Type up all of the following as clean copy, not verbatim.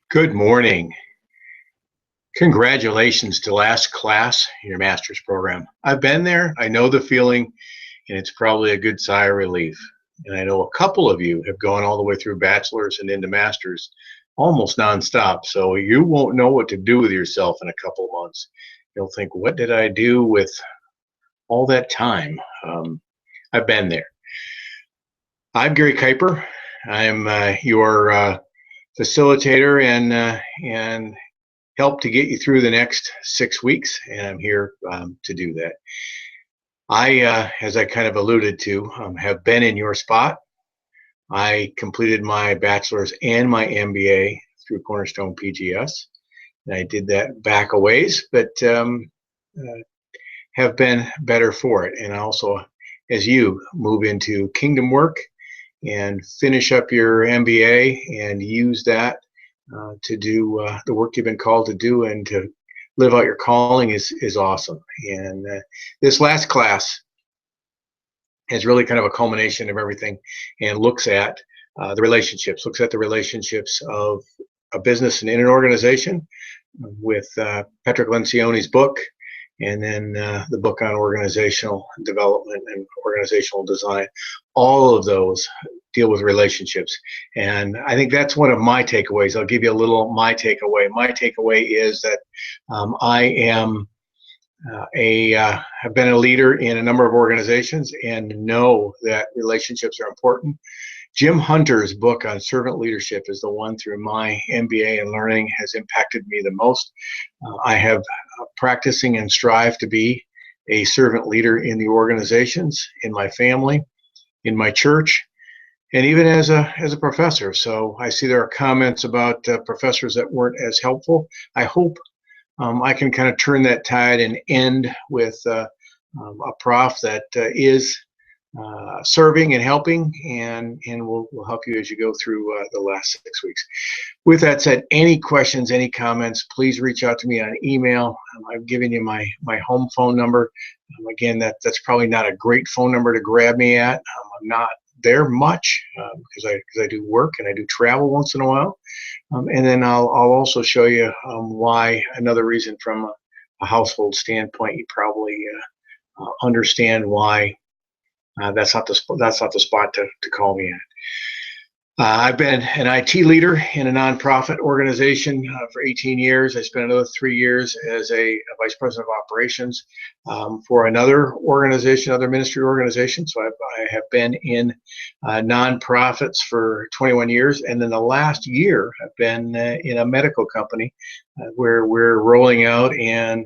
Good morning. Congratulations to last class in your master's program. I've been there, I know the feeling, and it's probably a good sigh of relief. And I know a couple of you have gone all the way through bachelor's and into master's almost nonstop. So you won't know what to do with yourself in a couple of months. You'll think, what did I do with all that time? I've been there. I'm Gary Kuiper. I'm your facilitator and help to get you through the next 6 weeks, and I'm here to do that. As I kind of alluded to, have been in your spot. I completed my bachelor's and my MBA through Cornerstone PGS, and I did that back a ways, but have been better for it. And also, as you move into kingdom work and finish up your MBA and use that to do the work you've been called to do and to live out your calling is awesome. And this last class is really kind of a culmination of everything and looks at the relationships of a business and in an organization with Patrick Lencioni's book, and then the book on organizational development and organizational design. All of those deal with relationships. And I think that's one of my takeaways. I'll give you a little my takeaway. My takeaway is that I am have been a leader in a number of organizations and know that relationships are important. Jim Hunter's book on servant leadership is the one through my MBA and learning has impacted me the most. I have practicing and strive to be a servant leader in the organizations, in my family, in my church, and even as a professor. So I see there are comments about professors that weren't as helpful. I hope I can kind of turn that tide and end with a prof that is serving and helping, and will help you as you go through the last 6 weeks. With that said, any questions, any comments, please reach out to me on email. I've given you my home phone number. Again, that's probably not a great phone number to grab me at. I'm not there much because I do work and I do travel once in a while. And then I'll also show you why, another reason from a household standpoint, you probably understand why that's not the spot to call me at. I've been an IT leader in a nonprofit organization for 18 years. I spent another 3 years as a vice president of operations for another organization, other ministry organization. So I have been in nonprofits for 21 years. And then the last year, I've been in a medical company where we're rolling out and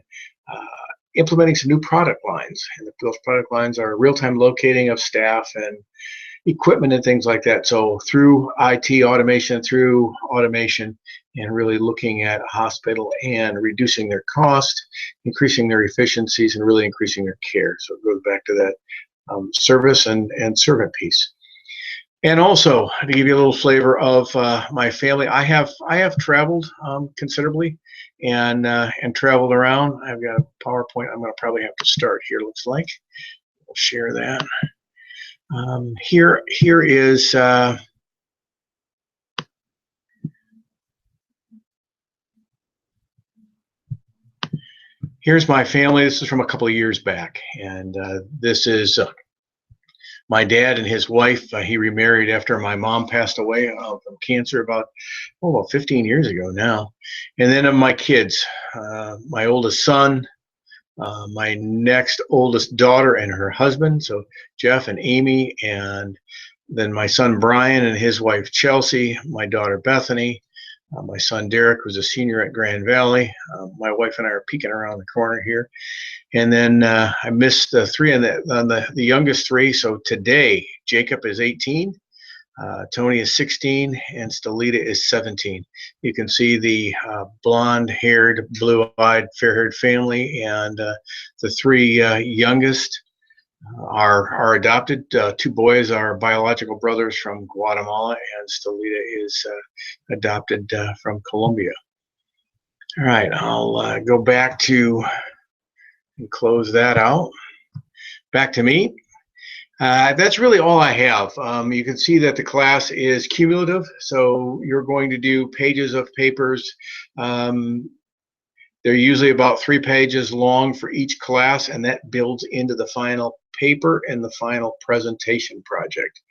implementing some new product lines. And those product lines are real-time locating of staff and equipment and things like that. So through IT automation, and really looking at a hospital and reducing their cost, increasing their efficiencies, and really increasing their care. So it goes back to that service and servant piece. And also, to give you a little flavor of my family, I have traveled considerably and traveled around. I've got a PowerPoint I'm going to probably have to start here, looks like. We'll share that. Here is here's my family. This is from a couple of years back, and this is my dad and his wife. He remarried after my mom passed away from cancer about 15 years ago now. And then my kids, my oldest son, my next oldest daughter and her husband, so Jeff and Amy, and then my son Brian and his wife Chelsea, my daughter Bethany, my son Derek, who's a senior at Grand Valley. My wife and I are peeking around the corner here. And then I missed the three on the youngest three. So today, Jacob is 18, Tony is 16, and Stelita is 17. You can see the blonde-haired, blue-eyed, fair-haired family, and the three youngest are adopted. Two boys are biological brothers from Guatemala, and Stelita is adopted from Colombia. All right, I'll go back to and close that out. Back to me. That's really all I have. You can see that the class is cumulative, so you're going to do pages of papers. Um, they're usually about 3 pages long for each class, and that builds into the final paper and the final presentation project.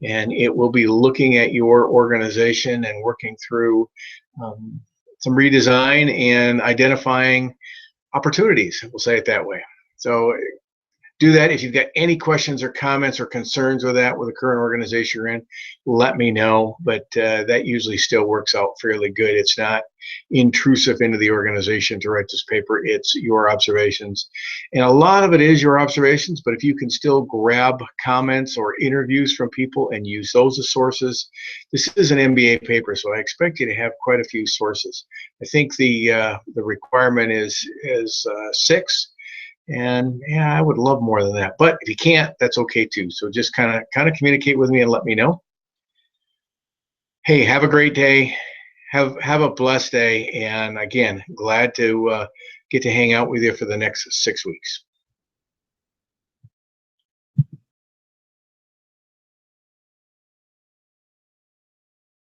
And it will be looking at your organization and working through um, some redesign and identifying opportunities. We'll say it that way. So do that. If you've got any questions or comments or concerns with that, with the current organization you're in, let me know. But that usually still works out fairly good. It's not intrusive into the organization to write this paper. It's your observations. And a lot of it is your observations, but if you can still grab comments or interviews from people and use those as sources, this is an MBA paper, so I expect you to have quite a few sources. I think the requirement is 6. And yeah, I would love more than that. But if you can't, that's okay too. So just kind of communicate with me and let me know. Hey, have a great day. Have a blessed day. And again, glad to get to hang out with you for the next 6 weeks.